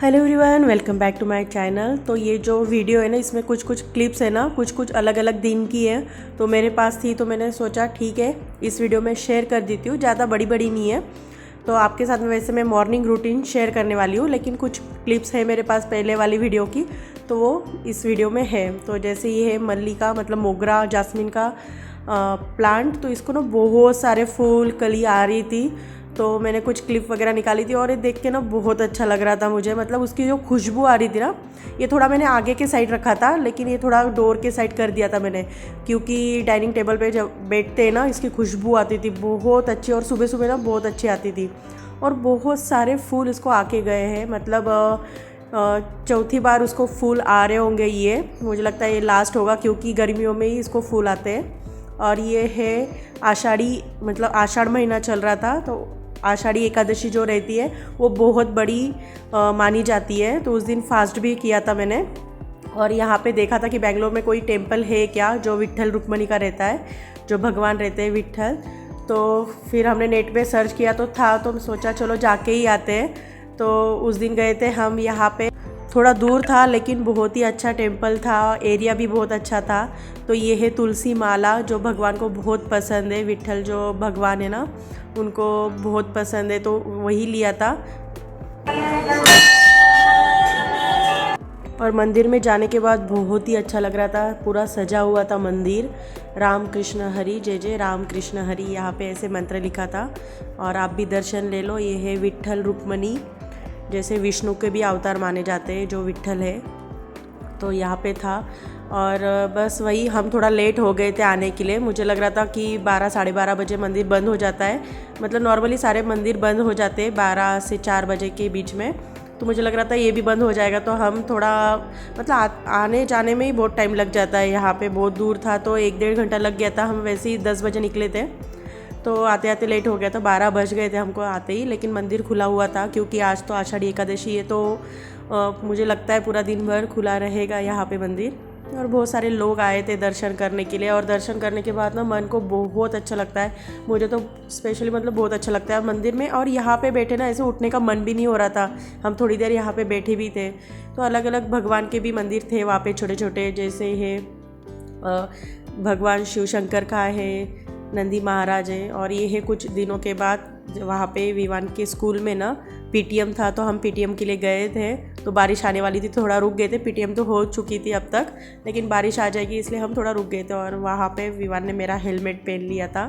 Hello everyone, welcome back to my channel. तो ये जो वीडियो है ना, इसमें कुछ कुछ क्लिप्स है ना, कुछ कुछ अलग अलग दिन की है। तो मेरे पास थी तो मैंने सोचा ठीक है इस वीडियो में शेयर कर देती हूँ। ज़्यादा बड़ी बड़ी नहीं है। तो आपके साथ में वैसे मैं मॉर्निंग रूटीन शेयर करने वाली हूँ, लेकिन कुछ क्लिप्स है मेरे पास पहले वाली वीडियो की, तो वो इस वीडियो में है। तो जैसे ये है मल्लिका, मतलब मोगरा जास्मिन का प्लांट। तो इसको ना बहुत सारे फूल कली आ रही थी, तो मैंने कुछ क्लिप वगैरह निकाली थी और ये देख के ना बहुत अच्छा लग रहा था मुझे। मतलब उसकी जो खुशबू आ रही थी ना, ये थोड़ा मैंने आगे के साइड रखा था, लेकिन ये थोड़ा डोर के साइड कर दिया था मैंने, क्योंकि डाइनिंग टेबल पे जब बैठते हैं ना, इसकी खुशबू आती थी बहुत अच्छी, और सुबह सुबह ना बहुत अच्छी आती थी। और बहुत सारे फूल इसको आके गए हैं, मतलब चौथी बार उसको फूल आ रहे होंगे। ये मुझे लगता है ये लास्ट होगा, क्योंकि गर्मियों में ही इसको फूल आते हैं। और ये है आषाढ़ी, मतलब आषाढ़ महीना चल रहा था, तो आषाढ़ी एकादशी जो रहती है वो बहुत बड़ी मानी जाती है। तो उस दिन फास्ट भी किया था मैंने। और यहाँ पे देखा था कि बेंगलोर में कोई टेम्पल है क्या जो विट्ठल रुक्मणी का रहता है, जो भगवान रहते हैं विट्ठल। तो फिर हमने नेट पे सर्च किया तो था, तो सोचा चलो जाके ही आते हैं। तो उस दिन गए थे हम। यहाँ पे थोड़ा दूर था लेकिन बहुत ही अच्छा टेम्पल था, एरिया भी बहुत अच्छा था। तो ये है तुलसी माला, जो भगवान को बहुत पसंद है। विट्ठल जो भगवान है ना, उनको बहुत पसंद है, तो वही लिया था। और मंदिर में जाने के बाद बहुत ही अच्छा लग रहा था, पूरा सजा हुआ था मंदिर। राम कृष्ण हरि, जय जय राम कृष्ण हरि, यहाँ पे ऐसे मंत्र लिखा था। और आप भी दर्शन ले लो। ये है विट्ठल रुक्मणी, जैसे विष्णु के भी अवतार माने जाते हैं जो विट्ठल है, तो यहाँ पे था। और बस वही, हम थोड़ा लेट हो गए थे आने के लिए। मुझे लग रहा था कि 12 साढ़े 12 बजे मंदिर बंद हो जाता है। मतलब नॉर्मली सारे मंदिर बंद हो जाते हैं 12 से 4 बजे के बीच में। तो मुझे लग रहा था ये भी बंद हो जाएगा, तो हम थोड़ा मतलब आने जाने में ही बहुत टाइम लग जाता है। यहाँ पे बहुत दूर था, तो 1 डेढ़ घंटा लग गया था। हम वैसे ही 10 बजे निकले थे, तो आते आते लेट हो गया था, 12 बज गए थे हमको आते ही। लेकिन मंदिर खुला हुआ था, क्योंकि आज तो आषाढ़ी एकादशी है, तो मुझे लगता है पूरा दिन भर खुला रहेगा यहाँ पे मंदिर। और बहुत सारे लोग आए थे दर्शन करने के लिए। और दर्शन करने के बाद ना मन को बहुत अच्छा लगता है। मुझे तो स्पेशली मतलब बहुत अच्छा लगता है मंदिर में। और यहाँ पे बैठे ना, ऐसे उठने का मन भी नहीं हो रहा था। हम थोड़ी देर यहाँ पे बैठे भी थे। तो अलग अलग भगवान के भी मंदिर थे वहाँ पे, छोटे छोटे, जैसे है भगवान शिव शंकर का है, नंदी महाराज है। और ये है कुछ दिनों के बाद वहाँ पे विवान के स्कूल में ना पीटीएम था, तो हम पीटीएम के लिए गए थे। तो बारिश आने वाली थी, थोड़ा रुक गए थे। पीटीएम तो हो चुकी थी अब तक, लेकिन बारिश आ जाएगी इसलिए हम थोड़ा रुक गए थे। और वहाँ पे विवान ने मेरा हेलमेट पहन लिया था।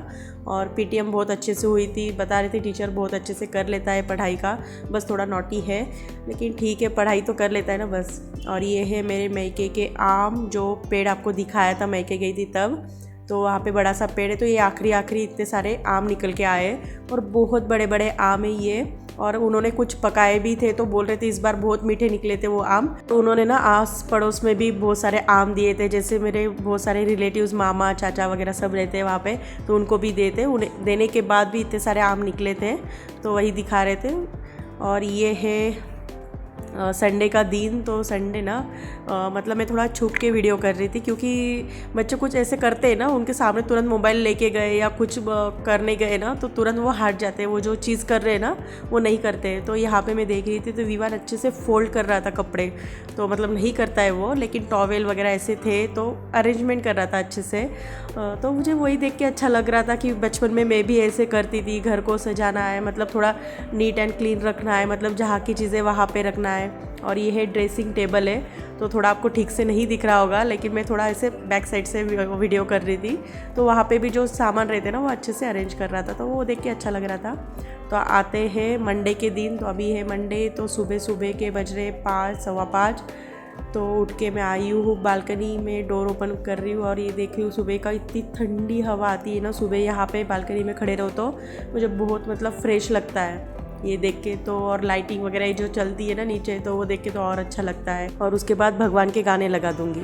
और पीटीएम बहुत अच्छे से हुई थी, बता रही थी टीचर बहुत अच्छे से कर लेता है पढ़ाई का, बस थोड़ा नॉटी है, लेकिन ठीक है, पढ़ाई तो कर लेता है ना बस। और ये है मेरे मैके के आम, जो पेड़ आपको दिखाया था मैके गई थी तब। तो वहाँ पे बड़ा सा पेड़ है, तो ये आखिरी इतने सारे आम निकल के आए, और बहुत बड़े बड़े आम है ये। और उन्होंने कुछ पकाए भी थे, तो बोल रहे थे इस बार बहुत मीठे निकले थे वो आम। तो उन्होंने ना आस पड़ोस में भी बहुत सारे आम दिए थे, जैसे मेरे बहुत सारे रिलेटिव्स, मामा चाचा वगैरह सब रहते हैं वहाँ पे, तो उनको भी देते। उन्हें देने के बाद भी इतने सारे आम निकले थे, तो वही दिखा रहे थे। और ये है संडे का दिन। तो संडे ना मतलब मैं थोड़ा छुप के वीडियो कर रही थी, क्योंकि बच्चे कुछ ऐसे करते हैं ना, उनके सामने तुरंत मोबाइल लेके गए या कुछ करने गए ना, तो तुरंत वो हट जाते हैं, वो जो चीज़ कर रहे हैं ना वो नहीं करते। तो यहाँ पे मैं देख रही थी, तो विवान अच्छे से फोल्ड कर रहा था कपड़े। तो मतलब नहीं करता है वो, लेकिन टॉवेल वगैरह ऐसे थे, तो अरेंजमेंट कर रहा था अच्छे से। तो मुझे वही देख के अच्छा लग रहा था कि बचपन में मैं भी ऐसे करती थी। घर को सजाना है, मतलब थोड़ा नीट एंड क्लीन रखना है, मतलब जहाँ की चीज़ें वहाँ पे रखना है। और ये है ड्रेसिंग टेबल है, तो थोड़ा आपको ठीक से नहीं दिख रहा होगा, लेकिन मैं थोड़ा ऐसे बैक साइड से वीडियो कर रही थी। तो वहाँ पे भी जो सामान रहते ना, वो अच्छे से अरेंज कर रहा था, तो वो देख के अच्छा लग रहा था। तो आते हैं मंडे के दिन। तो अभी है मंडे, तो सुबह सुबह के बज रहे 5 सवा 5। तो उठ के मैं आई हूँ बालकनी में, डोर ओपन कर रही हूँ, और ये देख रही हूँ सुबह का इतनी ठंडी हवा आती है ना सुबह। यहाँ पे बालकनी में खड़े रहो तो मुझे बहुत मतलब फ्रेश लगता है ये देख के। तो और लाइटिंग वगैरह जो चलती है ना नीचे, तो वो देख के तो और अच्छा लगता है। और उसके बाद भगवान के गाने लगा दूंगी।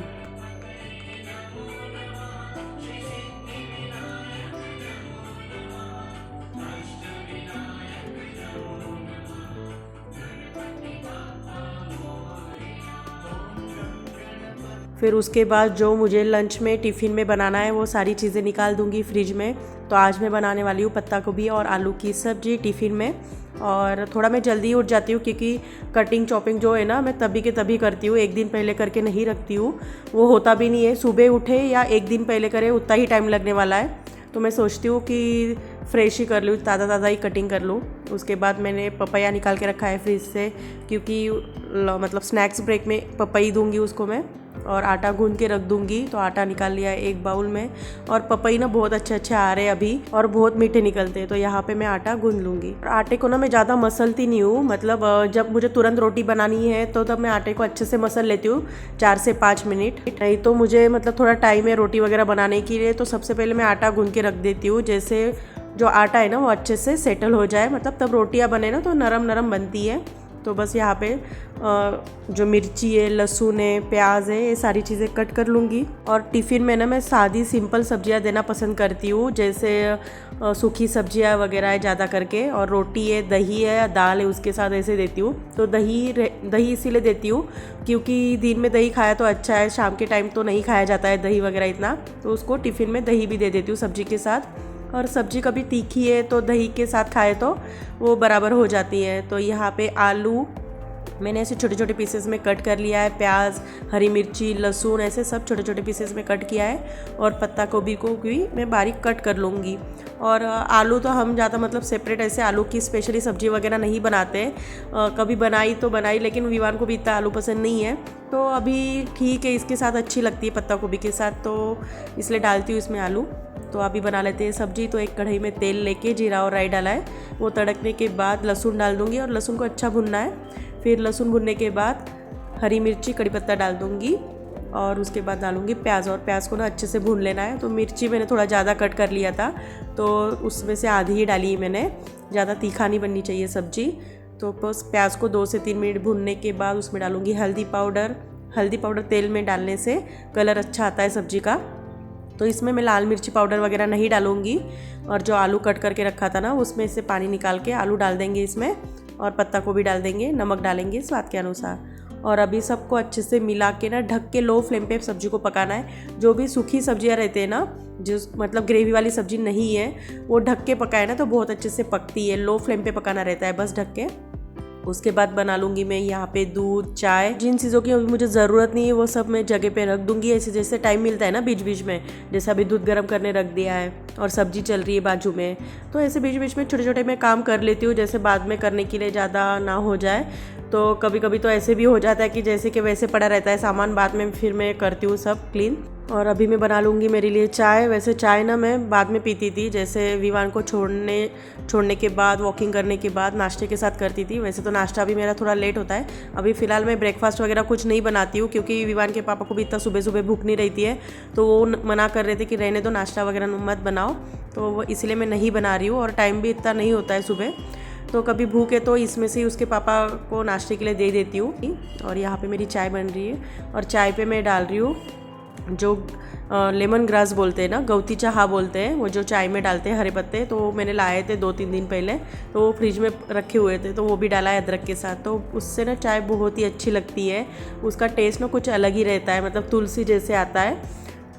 फिर उसके बाद जो मुझे लंच में टिफ़िन में बनाना है, वो सारी चीज़ें निकाल दूंगी फ्रिज में। तो आज मैं बनाने वाली हूँ पत्ता गोभी और आलू की सब्ज़ी टिफ़िन में। और थोड़ा मैं जल्दी उठ जाती हूँ क्योंकि कटिंग चॉपिंग जो है ना मैं तभी के तभी करती हूँ, एक दिन पहले करके नहीं रखती हूँ, वो होता भी नहीं है। सुबह उठे या एक दिन पहले करे उतना ही टाइम लगने वाला है, तो मैं सोचती हूँ कि फ्रेश ही कर लूँ, ताज़ा ताज़ा ही कटिंग कर लूँ। उसके बाद मैंने पपाया निकाल के रखा है फ्रिज से, क्योंकि मतलब स्नैक्स ब्रेक में पपई दूंगी उसको मैं, और आटा गूंद के रख दूंगी। तो आटा निकाल लिया है एक बाउल में, और पपई ना बहुत अच्छे अच्छे आ रहे हैं अभी और बहुत मीठे निकलते हैं, तो यहाँ पे मैं आटा गूंद लूँगी। और आटे को ना मैं ज़्यादा मसलती नहीं हूँ, मतलब जब मुझे तुरंत रोटी बनानी है तो तब मैं आटे को अच्छे से मसल लेती हूँ 4 से 5 मिनट। नहीं तो मुझे मतलब थोड़ा टाइम है रोटी वगैरह बनाने के लिए, तो सबसे पहले मैं आटा गूंद के रख देती हूँ, जैसे जो आटा है ना वो अच्छे से सेटल हो जाए, मतलब तब रोटियाँ बने ना तो नरम नरम बनती है। तो बस यहाँ पे जो मिर्ची है, लहसुन है, प्याज है, ये सारी चीज़ें कट कर लूँगी। और टिफ़िन में ना मैं सादी सिंपल सब्जियाँ देना पसंद करती हूँ, जैसे सूखी सब्जियाँ वगैरह है ज़्यादा करके, और रोटी है, दही है या दाल है उसके साथ ऐसे देती हूँ। तो दही इसीलिए देती हूँ क्योंकि दिन में दही खाया तो अच्छा है, शाम के टाइम तो नहीं खाया जाता है दही वगैरह इतना, तो उसको टिफ़िन में दही भी दे देती हूँ सब्जी के साथ। और सब्जी कभी तीखी है तो दही के साथ खाए तो वो बराबर हो जाती है। तो यहाँ पे आलू मैंने ऐसे छोटे छोटे पीसेस में कट कर लिया है, प्याज, हरी मिर्ची, लहसुन ऐसे सब छोटे छोटे पीसेस में कट किया है, और पत्ता गोभी को भी मैं बारीक कट कर लूँगी। और आलू तो हम ज़्यादा मतलब सेपरेट ऐसे आलू की स्पेशली सब्जी वगैरह नहीं बनाते, कभी बनाई तो बनाई, लेकिन विवान को भी इतना आलू पसंद नहीं है, तो अभी ठीक है, इसके साथ अच्छी लगती है पत्ता गोभी के साथ, तो इसलिए डालती हूँ इसमें आलू। तो अभी बना लेते हैं सब्जी। तो एक कढ़ाई में तेल लेके जीरा और राई डाला है, वो तड़कने के बाद लहसुन डाल दूँगी, और लहसुन को अच्छा भुनना है। फिर लहसुन भुनने के बाद हरी मिर्ची, कड़ी पत्ता डाल दूँगी, और उसके बाद डालूँगी प्याज, और प्याज को ना अच्छे से भून लेना है। तो मिर्ची मैंने थोड़ा ज़्यादा कट कर लिया था, तो उसमें से आधी ही डाली है मैंने, ज़्यादा तीखा नहीं बननी चाहिए सब्जी। तो बस प्याज को 2 से 3 मिनट भूनने के बाद उसमें डालूँगी हल्दी पाउडर तेल में डालने से कलर अच्छा आता है सब्जी का, तो इसमें मैं लाल मिर्ची पाउडर वगैरह नहीं डालूँगी। और जो आलू कट करके रखा था ना उसमें से पानी निकाल के आलू डाल देंगे इसमें, और पत्ता को भी डाल देंगे, नमक डालेंगे स्वाद के अनुसार। और अभी सबको अच्छे से मिला के ना ढक के लो फ्लेम पे सब्जी को पकाना है। जो भी सूखी सब्जियां रहते हैं ना, जो मतलब ग्रेवी वाली सब्जी नहीं है, वो ढक के पकाए ना तो बहुत अच्छे से पकती है, लो फ्लेम पे पकाना रहता है बस ढक के। उसके बाद बना लूँगी मैं यहाँ पे दूध, चाय, जिन चीज़ों की अभी मुझे ज़रूरत नहीं है वो सब मैं जगह पे रख दूँगी, ऐसे जैसे टाइम मिलता है ना बीच बीच में, जैसे अभी दूध गर्म करने रख दिया है और सब्जी चल रही है बाजू में, तो ऐसे बीच बीच में छोटे छोटे मैं काम कर लेती हूँ, जैसे बाद में करने के लिए ज़्यादा ना हो जाए। तो कभी कभी तो ऐसे भी हो जाता है कि जैसे कि वैसे पड़ा रहता है सामान, बाद में फिर मैं करती हूँ सब क्लीन। और अभी मैं बना लूँगी मेरे लिए चाय। वैसे चाय ना मैं बाद में पीती थी, जैसे विवान को छोड़ने के बाद, वॉकिंग करने के बाद नाश्ते के साथ करती थी। वैसे तो नाश्ता भी मेरा थोड़ा लेट होता है। अभी फ़िलहाल मैं ब्रेकफास्ट वगैरह कुछ नहीं बनाती हूँ, क्योंकि विवान के पापा को भी इतना सुबह सुबह भूख नहीं रहती है, तो वो मना कर रहे थे कि रहने दो, नाश्ता वगैरह मत बनाओ, तो इसलिए मैं नहीं बना रही हूँ। और टाइम भी इतना नहीं होता है सुबह, तो कभी भूख है तो इसमें से उसके पापा को नाश्ते के लिए दे देती हूँ। और यहाँ पे मेरी चाय बन रही है, और चाय पे मैं डाल रही हूँ जो लेमन ग्रास बोलते हैं ना, गौती चाहा बोलते हैं, वो जो चाय में डालते हैं हरे पत्ते, तो मैंने लाए थे 2-3 दिन पहले, तो वो फ्रिज में रखे हुए थे, तो वो भी डाला है अदरक के साथ, तो उससे ना चाय बहुत ही अच्छी लगती है। उसका टेस्ट ना कुछ अलग ही रहता है, मतलब तुलसी जैसे आता है,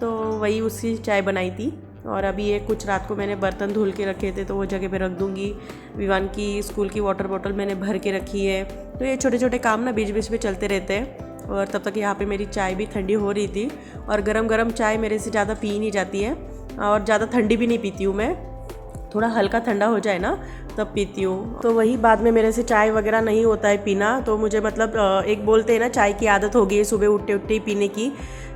तो वही उसकी चाय बनाई थी। और अभी ये कुछ रात को मैंने बर्तन धुल के रखे थे, तो वो जगह पे रख दूँगी। विवान की स्कूल की वाटर बॉटल मैंने भर के रखी है। तो ये छोटे छोटे काम ना बीच बीच में चलते रहते हैं। और तब तक यहाँ पे मेरी चाय भी ठंडी हो रही थी, और गरम गरम चाय मेरे से ज़्यादा पी नहीं जाती है, और ज़्यादा ठंडी भी नहीं पीती हूँ मैं, थोड़ा हल्का ठंडा हो जाए ना तब पीती हूँ। तो वही बाद में मेरे से चाय वगैरह नहीं होता है पीना, तो मुझे मतलब एक बोलते हैं ना चाय की आदत हो गई है सुबह उठते उठते ही पीने की,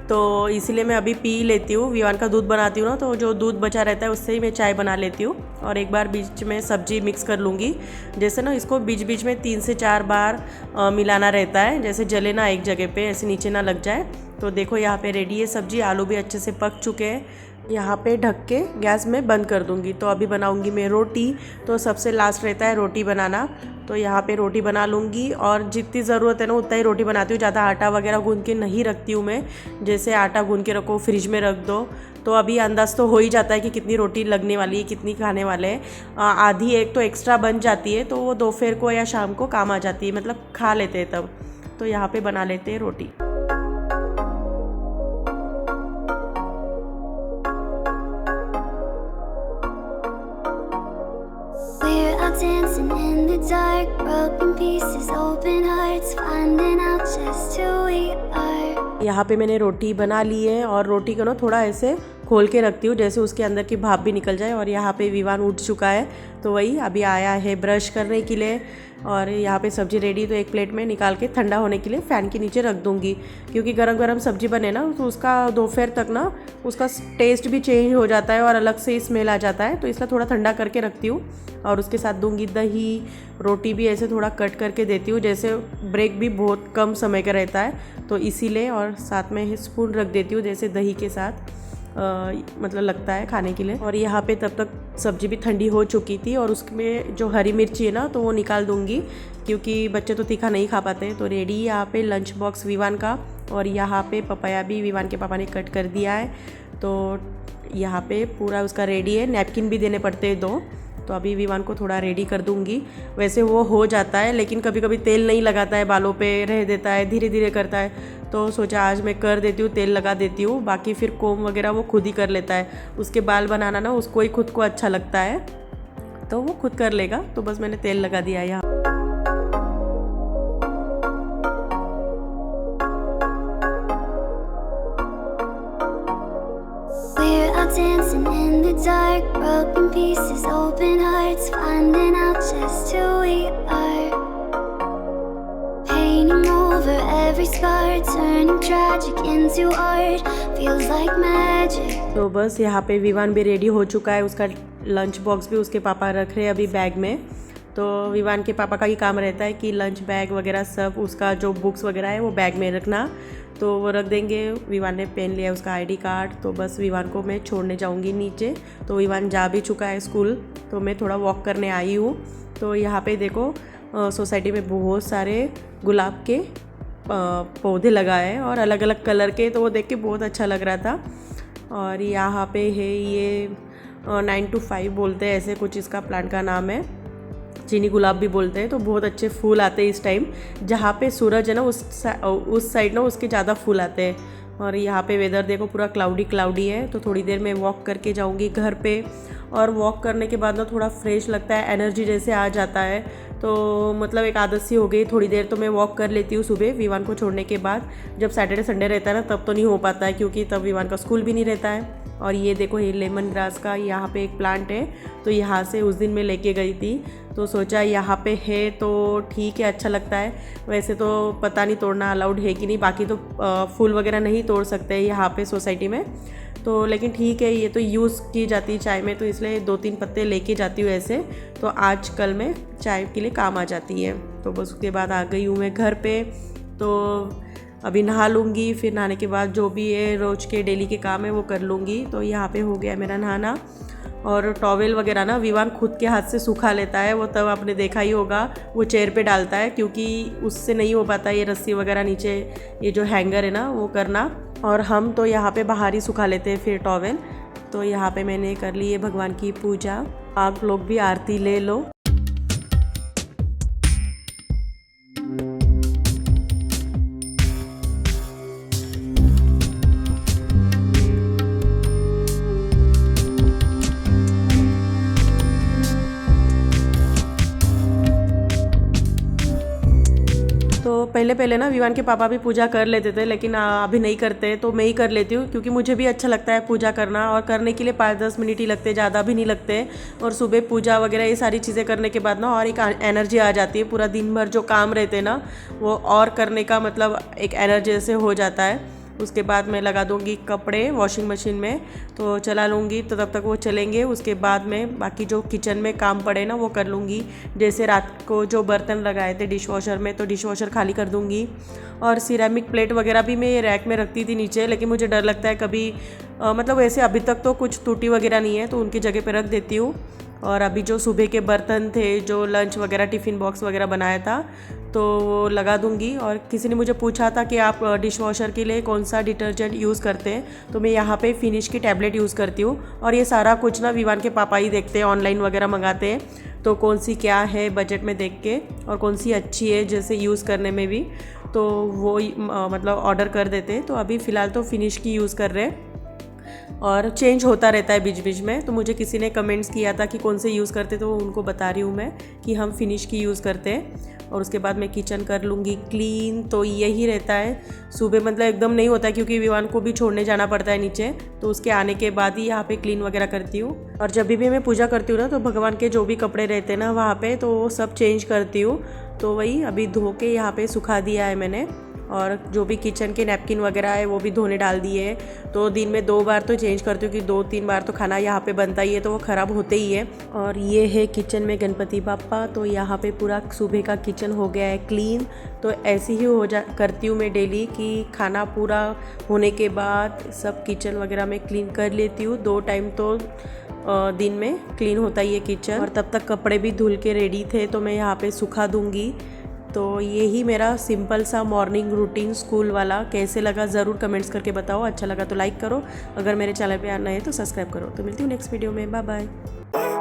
तो इसीलिए मैं अभी पी लेती हूँ। विवान का दूध बनाती हूँ ना, तो जो दूध बचा रहता है उससे ही मैं चाय बना लेती हूँ। और एक बार बीच में सब्जी मिक्स कर लूँगी, जैसे ना इसको बीच बीच में 3 से 4 बार मिलाना रहता है, जैसे जले ना एक जगह पे, ऐसे नीचे ना लग जाए। तो देखो यहाँ पे रेडी है सब्जी, आलू भी अच्छे से पक चुके हैं। यहाँ पे ढक के गैस में बंद कर दूँगी। तो अभी बनाऊँगी मैं रोटी, तो सबसे लास्ट रहता है रोटी बनाना, तो यहाँ पे रोटी बना लूँगी। और जितनी ज़रूरत है ना उतना ही रोटी बनाती हूँ, ज़्यादा आटा वगैरह गूंद के नहीं रखती हूँ मैं, जैसे आटा गूंद के रखो फ्रिज में रख दो, तो अभी अंदाज़ तो हो ही जाता है कि कितनी रोटी लगने वाली है, कितनी खाने वाले हैं। आधी एक तो एक्स्ट्रा बन जाती है, तो वो दोपहर को या शाम को काम आ जाती है, मतलब खा लेते हैं तब। तो यहाँ पे बना लेते हैं रोटी। the dark, broken pieces, open hearts, finding out just who we are. यहाँ पे मैंने रोटी बना ली है और रोटी को ना थोड़ा ऐसे खोल के रखती हूँ जैसे उसके अंदर की भाप भी निकल जाए। और यहाँ पे विवान उठ चुका है तो वही अभी आया है ब्रश करने के लिए। और यहाँ पे सब्ज़ी रेडी, तो एक प्लेट में निकाल के ठंडा होने के लिए फ़ैन के नीचे रख दूँगी, क्योंकि गरम गरम सब्ज़ी बने ना तो उसका दोपहर तक ना उसका टेस्ट भी चेंज हो जाता है और अलग से स्मेल आ जाता है। तो इसलिए थोड़ा ठंडा करके रखती हूँ और उसके साथ दूँगी दही, रोटी भी ऐसे थोड़ा कट करके देती हूँ, जैसे ब्रेक भी बहुत कम समय का रहता है तो इसीलिए। और साथ में स्पून रख देती हूँ जैसे दही के साथ मतलब लगता है खाने के लिए। और यहाँ पे तब तक सब्ज़ी भी ठंडी हो चुकी थी और उसमें जो हरी मिर्ची है ना तो वो निकाल दूँगी, क्योंकि बच्चे तो तीखा नहीं खा पाते। तो रेडी यहाँ पे लंच बॉक्स विवान का। और यहाँ पे पपाया भी विवान के पापा ने कट कर दिया है, तो यहाँ पे पूरा उसका रेडी है। नैपकिन भी देने पड़ते हैं 2, तो अभी विवान को थोड़ा रेडी कर दूंगी। वैसे वो हो जाता है, लेकिन कभी कभी तेल नहीं लगाता है, बालों पे रह देता है, धीरे धीरे करता है। तो सोचा आज मैं कर देती हूँ, तेल लगा देती हूँ। बाकी फिर कोम वगैरह वो खुद ही कर लेता है। उसके बाल बनाना ना उसको ही खुद को अच्छा लगता है, तो वो खुद कर लेगा। तो बस मैंने तेल लगा दिया यहाँ। Dancing in the dark, broken pieces, open hearts, finding out just who we are. Painting over every scar, turning tragic into art, feels like magic. तो बस यहाँ पे विवान भी रेडी हो चुका है, उसका लंच बॉक्स भी उसके पापा रख रहे हैं अभी बैग में। तो विवान के पापा का ही काम रहता है कि लंच बैग वगैरह सब, उसका जो बुक्स वगैरह है वो बैग में रखना, तो वो रख देंगे। विवान ने पेन लिया उसका आईडी कार्ड, तो बस विवान को मैं छोड़ने जाऊंगी नीचे। तो विवान जा भी चुका है स्कूल, तो मैं थोड़ा वॉक करने आई हूँ। तो यहाँ पे देखो सोसाइटी में बहुत सारे गुलाब के पौधे लगाए हैं और अलग अलग कलर के, तो वो देख के बहुत अच्छा लग रहा था। और यहाँ पे है ये 9 to 5 बोलते हैं, ऐसे कुछ इसका प्लांट का नाम है, चीनी गुलाब भी बोलते हैं। तो बहुत अच्छे फूल आते हैं इस टाइम, जहाँ पे सूरज है ना उस साइड ना उसके ज़्यादा फूल आते हैं। और यहाँ पे वेदर देखो पूरा क्लाउडी है। तो थोड़ी देर में वॉक करके जाऊँगी घर पे, और वॉक करने के बाद ना थोड़ा फ्रेश लगता है, एनर्जी जैसे आ जाता है। तो मतलब एक आदत सी हो गई, थोड़ी देर तो मैं वॉक कर लेती हूँ सुबह विवान को छोड़ने के बाद। जब सैटरडे संडे रहता है ना तब तो नहीं हो पाता है, क्योंकि तब विवान का स्कूल भी नहीं रहता है। और ये देखो ये लेमन ग्रास का यहाँ पे एक प्लांट है, तो यहाँ से उस दिन मैं लेके गई थी, तो सोचा यहाँ पे है तो ठीक है, अच्छा लगता है। वैसे तो पता नहीं तोड़ना अलाउड है कि नहीं, बाकी तो फूल वगैरह नहीं तोड़ सकते यहाँ पे सोसाइटी में। तो लेकिन ठीक है, ये तो यूज़ की जाती है चाय में, तो इसलिए 2-3 पत्ते लेके जाती हूँ ऐसे, तो आज कल में चाय के लिए काम आ जाती है। तो बस उसके बाद आ गई हूँ मैं घर पे। तो अभी नहा लूँगी, फिर नहाने के बाद जो भी है रोज़ के डेली के काम है वो कर लूँगी। तो यहाँ पे हो गया मेरा नहाना। और टॉवेल वगैरह ना विवान खुद के हाथ से सुखा लेता है, वो तब आपने देखा ही होगा, वो चेयर पे डालता है, क्योंकि उससे नहीं हो पाता ये रस्सी वगैरह नीचे ये जो हैंगर है ना वो करना। और हम तो यहाँ पे बाहर ही सुखा लेते हैं फिर टॉवेल। तो यहाँ पे मैंने कर ली है भगवान की पूजा, आप लोग भी आरती ले लो। तो पहले ना विवान के पापा भी पूजा कर लेते थे, लेकिन अभी नहीं करते, तो मैं ही कर लेती हूँ, क्योंकि मुझे भी अच्छा लगता है पूजा करना। और करने के लिए 5-10 मिनट ही लगते, ज़्यादा भी नहीं लगते। और सुबह पूजा वगैरह ये सारी चीज़ें करने के बाद ना और एक एनर्जी आ जाती है, पूरा दिन भर जो काम रहते हैं ना वो और करने का मतलब एक एनर्जी जैसे हो जाता है। उसके बाद मैं लगा दूंगी कपड़े वॉशिंग मशीन में, तो चला लूँगी, तो तब तक वो चलेंगे। उसके बाद में बाकी जो किचन में काम पड़े ना वो कर लूँगी। जैसे रात को जो बर्तन लगाए थे डिश वॉशर में, तो डिश वॉशर खाली कर दूँगी। और सिरेमिक प्लेट वगैरह भी मैं रैक में रखती थी नीचे, लेकिन मुझे डर लगता है कभी मतलब वैसे अभी तक तो कुछ टूटी वगैरह नहीं है, तो उनकी जगह पे रख देती हूँ। और अभी जो सुबह के बर्तन थे, जो लंच वगैरह टिफ़िन बॉक्स वगैरह बनाया था, तो वो लगा दूंगी। और किसी ने मुझे पूछा था कि आप डिश वॉशर के लिए कौन सा डिटर्जेंट यूज़ करते हैं, तो मैं यहाँ पे फिनिश की टैबलेट यूज़ करती हूँ। और ये सारा कुछ ना विवान के पापा ही देखते हैं, ऑनलाइन वगैरह मंगाते हैं, तो कौन सी क्या है बजट में देख के और कौन सी अच्छी है जैसे यूज़ करने में भी, तो वो मतलब ऑर्डर कर देते हैं। तो अभी फ़िलहाल तो फिनिश की यूज़ कर रहे हैं। और चेंज होता रहता है बीच बीच में। तो मुझे किसी ने कमेंट्स किया था कि कौन से यूज़ करते, तो उनको बता रही हूँ मैं कि हम फिनिश की यूज़ करते हैं। और उसके बाद मैं किचन कर लूँगी क्लीन। तो यही रहता है सुबह, मतलब एकदम नहीं होता है क्योंकि विवान को भी छोड़ने जाना पड़ता है नीचे, तो उसके आने के बाद ही यहाँ पे क्लीन वगैरह करती हूँ। और जब भी मैं पूजा करती हूँ ना, तो भगवान के जो भी कपड़े रहते हैं ना वहाँ पे, तो वो सब चेंज करती हूँ। तो वही अभी धो के यहाँ पे सुखा दिया है मैंने। और जो भी किचन के नैपकिन वगैरह है वो भी धोने डाल दिए हैं। तो दिन में 2 बार तो चेंज करती हूँ कि 2-3 बार तो खाना यहाँ पे बनता ही है, तो वो ख़राब होते ही है। और ये है किचन में गणपति बाप्पा। तो यहाँ पे पूरा सुबह का किचन हो गया है क्लीन। तो ऐसे ही करती हूँ मैं डेली कि खाना पूरा होने के बाद सब किचन वगैरह में क्लीन कर लेती हूँ। 2 टाइम तो दिन में क्लीन होता ही है किचन। और तब तक कपड़े भी धुल के रेडी थे, तो मैं यहाँ पे सुखा दूँगी। तो यही मेरा सिंपल सा मॉर्निंग रूटीन स्कूल वाला कैसे लगा ज़रूर कमेंट्स करके बताओ। अच्छा लगा तो लाइक करो, अगर मेरे चैनल पे आना है तो सब्सक्राइब करो। तो मिलती हूँ नेक्स्ट वीडियो में, बाय बाय।